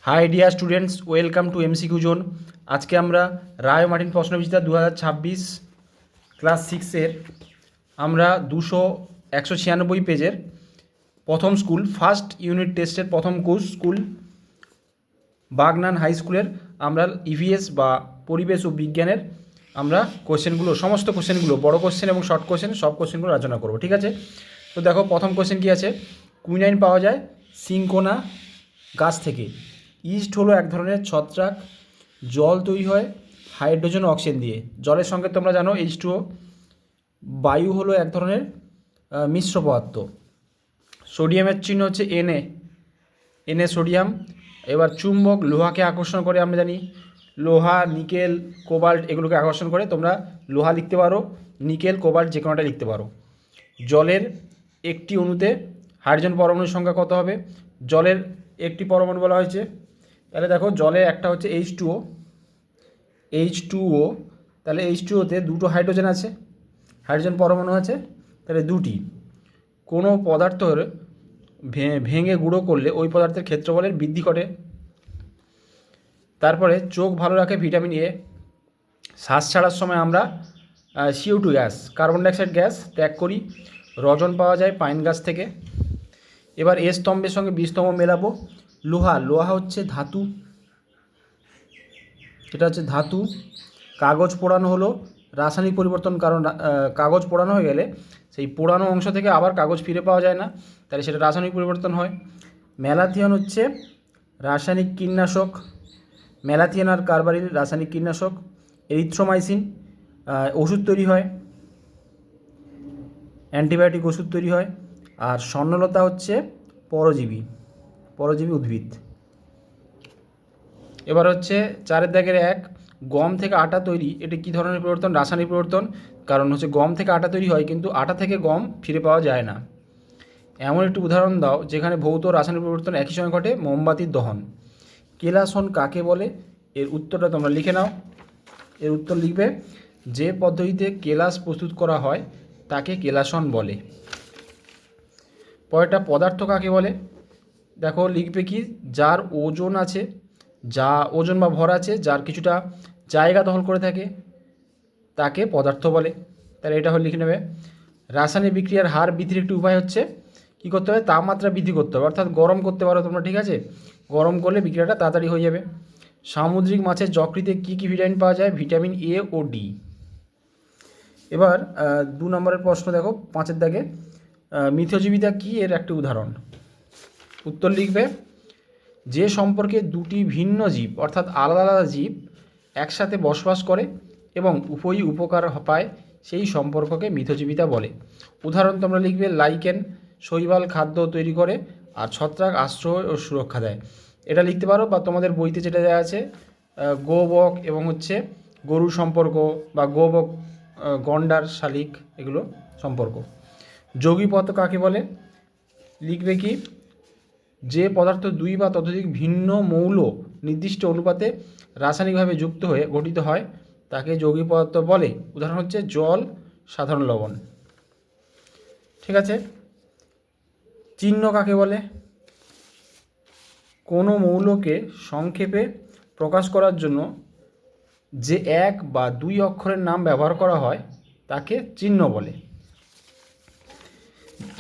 High dear students, welcome to MCQ zone. আজকে আমরা রায় Martin প্রশ্নবিচিতা 2026 class 6-এর আমরা 196 পেজের প্রথম স্কুল ফার্স্ট ইউনিট টেস্টের প্রথম স্কুল বাগনান হাই স্কুলের আমরা ইভিএস বা পরিবেশ ও বিজ্ঞানের আমরা কোশ্চেনগুলো, সমস্ত কোশ্চেনগুলো, বড় কোশ্চেন এবং শর্ট কোশ্চেন, সব কোশ্চেনগুলো আলোচনা করবো। ঠিক আছে, তো দেখো প্রথম কোশ্চেন কী আছে। কুইনাইন পাওয়া যায় সিঙ্কোনা গাছ থেকে। ইস্ট হলো এক ধরনের ছত্রাক। জল তৈরি হয় হাইড্রোজেন ও অক্সিজেন দিয়ে। জলের সঙ্গে তোমরা জানো H2O। বায়ু হলো এক ধরনের মিশ্র পদার্থ। সোডিয়ামের চিহ্ন হচ্ছে Na সোডিয়াম। এবার চুম্বক লোহাকে আকর্ষণ করে, আমরা জানি লোহা, নিকেল, কোবাল্ট এগুলোকে আকর্ষণ করে। তোমরা লোহা লিখতে পারো, নিকেল, কোবাল্ট যে কোনোটা লিখতে পারো। জলের একটি অণুতে হাইড্রোজেন পরমাণুর সংখ্যা কত হবে? জলের একটি পরমাণু বলা হয়েছে, তাহলে দেখো জলে একটা হচ্ছে H2O, তাহলে H2O-তে দুটো হাইড্রোজেন আছে, হাইড্রোজেন পরমাণু আছে, তাহলে দুটি। কোনো পদার্থের ভেঙে গুঁড়ো করলে ওই পদার্থের ক্ষেত্রফলের বৃদ্ধি করে। তারপরে চোখ ভালো রাখে ভিটামিন A। শ্বাস ছাড়ার সময় আমরা CO2 gas, carbon dioxide gas ত্যাগ করি। রজন পাওয়া যায় পাইন গাছ থেকে। এবার এ স্তম্ভের সঙ্গে বি স্তম্ভ মেলাবো। লোহা হচ্ছে ধাতু, এটা হচ্ছে ধাতু। কাগজ পোড়ানো হলো রাসায়নিক পরিবর্তন, কারণ কাগজ পোড়ানো হয়ে গেলে সেই পোড়ানো অংশ থেকে আবার কাগজ ফিরে পাওয়া যায় না, তাহলে সেটা রাসায়নিক পরিবর্তন হয়। ম্যালাথিয়ন হচ্ছে রাসায়নিক কীটনাশক। ম্যালাথিয়ন আর কার্বারিল রাসায়নিক কীটনাশক। এরিথ্রোমাইসিন ওষুধ তৈরি হয়, অ্যান্টিবায়োটিক ওষুধ তৈরি হয়। আর স্বর্ণলতা হচ্ছে পরজীবী উদ্ভিদ। এবার হচ্ছে 4-1 গম থেকে আটা তৈরি, এটি কী ধরনের পরিবর্তন? রাসায়নিক পরিবর্তন, কারণ হচ্ছে গম থেকে আটা তৈরি হয় কিন্তু আটা থেকে গম ফিরে পাওয়া যায় না। এমন একটি উদাহরণ দাও যেখানে ভৌত রাসায়নিক পরিবর্তন একই সঙ্গে ঘটে। মোমবাতির দহন। কেলাসন কাকে বলে? এর উত্তরটা তোমরা লিখে নাও। এর উত্তর লিখবে, যে পদ্ধতিতে কেলাস প্রস্তুত করা হয় তাকে কেলাসন বলে। পরেরটা পদার্থ কাকে বলে? দেখো লিখবে কি, যার ওজন আছে, যা ওজন বা ভর আছে, যার কিছুটা জায়গা দখল করে থাকে তাকে পদার্থ বলে। তাহলে এটা হলে লিখে নেবে। রাসায়নিক বিক্রিয়ার হার বৃদ্ধির একটি উপায় হচ্ছে কী করতে হবে? তাপমাত্রা বৃদ্ধি করতে হবে, অর্থাৎ গরম করতে পারো তোমরা। ঠিক আছে, গরম করলে বিক্রিয়াটা তাড়াতাড়ি হয়ে যাবে। সামুদ্রিক মাছের যকৃতে কী কী ভিটামিন পাওয়া যায়? ভিটামিন A ও D। এবার 2 নম্বরের প্রশ্ন দেখো 5-এর দাগে। মিথজীবিতা কী? এর একটি উদাহরণ। উত্তর লিখবে, যে সম্পর্কে দুটি ভিন্ন জীব, অর্থাৎ আলাদা আলাদা জীব একসাথে বসবাস করে এবং উভয়ই উপকার পায়, সেই সম্পর্ককে মিথজীবিতা বলে। উদাহরণ তোমরা লিখবে, লাইকেন শৈবাল খাদ্য তৈরি করে আর ছত্রাক আশ্রয় ও সুরক্ষা দেয়। এটা লিখতে পারো, বা তোমাদের বইতে যেটা দেওয়া আছে গোবক এবং হচ্ছে গরুর সম্পর্ক, বা গোবক গন্ডার শালিক, এগুলো সম্পর্ক। যৌগিক পদার্থ কাকে বলে? লিখবে কি, যে পদার্থ দুই বা ততোধিক ভিন্ন মৌল নির্দিষ্ট অনুপাতে রাসায়নিকভাবে যুক্ত হয়ে গঠিত হয় তাকে যৌগিক পদার্থ বলে। উদাহরণ হচ্ছে জল, সাধারণ লবণ। ঠিক আছে, চিহ্ন কাকে বলে? কোনো মৌলকে সংক্ষেপে প্রকাশ করার জন্য যে 1 বা 2 অক্ষরের নাম ব্যবহার করা হয় তাকে চিহ্ন বলে।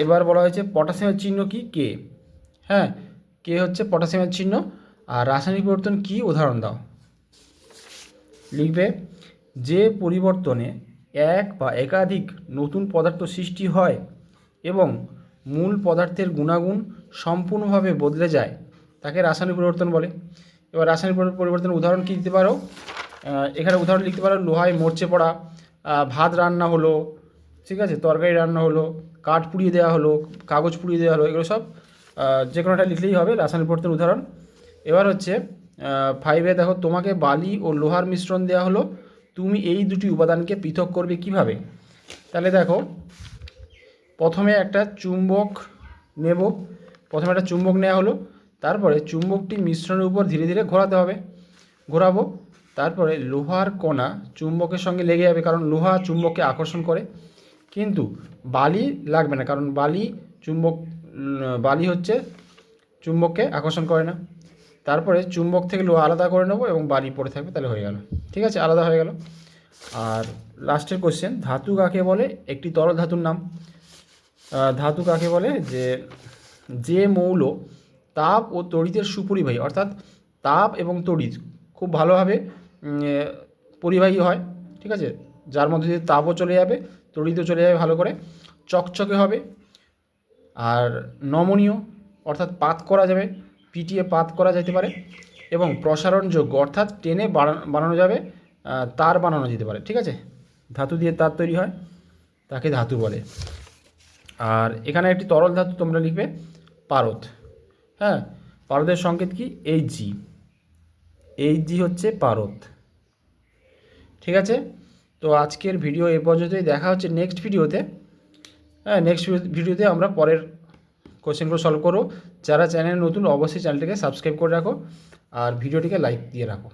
এবার বলা হয়েছে পটাশিয়ামের চিহ্ন কি? কে। হ্যাঁ, কে হচ্ছে পটাশিয়ামের চিহ্ন। আর রাসায়নিক পরিবর্তন কি? উদাহরণ দাও। লিখবে, যে পরিবর্তনে এক বা একাধিক নতুন পদার্থ সৃষ্টি হয় এবং মূল পদার্থের গুণাগুণ সম্পূর্ণভাবে বদলে যায় তাকে রাসায়নিক পরিবর্তন বলে। এবার রাসায়নিক পরিবর্তনের উদাহরণ কী দিতে পারো? এখানে উদাহরণ লিখতে পারো, লোহায় মরচে পড়া, ভাত রান্না হলো, ঠিক আছে, তরকারি রান্না হলো, কাঠ পুড়িয়ে দেওয়া হলো, কাগজ পুড়িয়ে দেওয়া হলো, এগুলো সব যে কোনোটা লিখলেই হবে রাসায়নিক পরিবর্তনের উদাহরণ। এবার হচ্ছে 5-এ দেখো, তোমাকে বালি ও লোহার মিশ্রণ দেওয়া হলো, তুমি এই দুটি উপাদানকে পৃথক করবে কিভাবে? তাহলে দেখো, প্রথমে একটা চুম্বক নেব, প্রথমে একটা চুম্বক নেওয়া হলো, তারপরে চুম্বকটি মিশ্রণের উপর ধীরে ধীরে ঘোরাবো। তারপরে লোহার কণা চুম্বকের সঙ্গে লেগে যাবে, কারণ লোহা চুম্বককে আকর্ষণ করে। কিন্তু বালি লাগবে না, কারণ বালি হচ্ছে চুম্বককে আকর্ষণ করে না। তারপরে চুম্বক থেকে লোহা আলাদা করে নেবো এবং বালি পড়ে থাকবে, তাহলে হয়ে গেল। ঠিক আছে, আলাদা হয়ে গেল। আর লাস্টের কোশ্চেন, ধাতু কাকে বলে? একটি তরল ধাতুর নাম। ধাতু কাকে বলে? যে মৌল তাপ ও তড়িতের সুপরিবাহী, অর্থাৎ তাপ এবং তড়িৎ খুব ভালোভাবে পরিবাহী হয়। ঠিক আছে, যার মধ্যে দিয়ে তাপও চলে যাবে, তড়িৎও চলে যাবে ভালো করে, চকচকে হবে, আর নমনীয়, অর্থাৎ পাত করা যাবে, পিটিয়ে পাত করা যেতে পারে, এবং প্রসারণযোগ্য, অর্থাৎ টেনে বানানো যাবে, তার বানানো যেতে পারে। ঠিক আছে, ধাতু দিয়ে তার তৈরি হয়, তাকে ধাতু বলে। আর এখানে একটি তরল ধাতু তোমরা লিখবে পারদ। হ্যাঁ, পারদের সংকেত কি? Hg। Hg হচ্ছে পারদ। ঠিক আছে, তো আজকের ভিডিও এ পর্যন্তই। দেখা হচ্ছে নেক্সট ভিডিওতে। হ্যাঁ, নেক্সট ভিডিওতে আমরা পরের কোশ্চেনগুলো সলভ করো। যারা চ্যানেল নতুন অবশ্যই চ্যানেলটিকে সাবস্ক্রাইব করে রাখো আর ভিডিওটিকে লাইক দিয়ে রাখো।